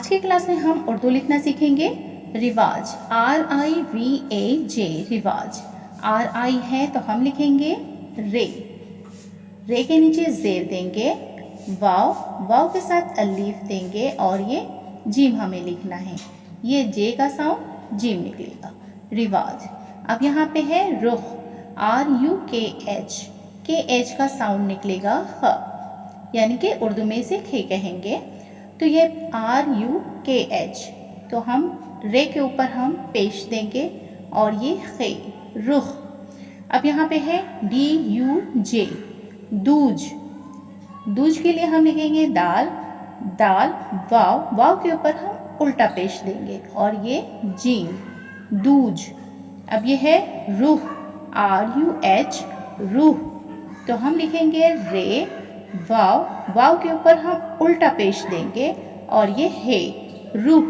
आज की क्लास में हम उर्दू लिखना सीखेंगे। रिवाज, RIVAJ, रिवाज। RI है तो हम लिखेंगे रे, रे के नीचे जेर देंगे, वाव, वाव के साथ अलीफ देंगे और ये जीम हमें लिखना है। ये जे का साउंड जीम निकलेगा, रिवाज। अब यहाँ पे है रुख, RUKH, KH का साउंड निकलेगा ख, यानी कि उर्दू में इसे खे कहेंगे। तो ये RUKH, तो हम रे के ऊपर हम पेश देंगे और ये खे, रुख। अब यहाँ पे है DUJ, दूज, दूज के लिए हम लिखेंगे दाल, दाल, वाव, वाव के ऊपर हम उल्टा पेश देंगे और ये जीम, दूज। अब ये है रूह, RUH, रूह, तो हम लिखेंगे रे, वाव, वाव के ऊपर हम उल्टा पेश देंगे और ये है रूह।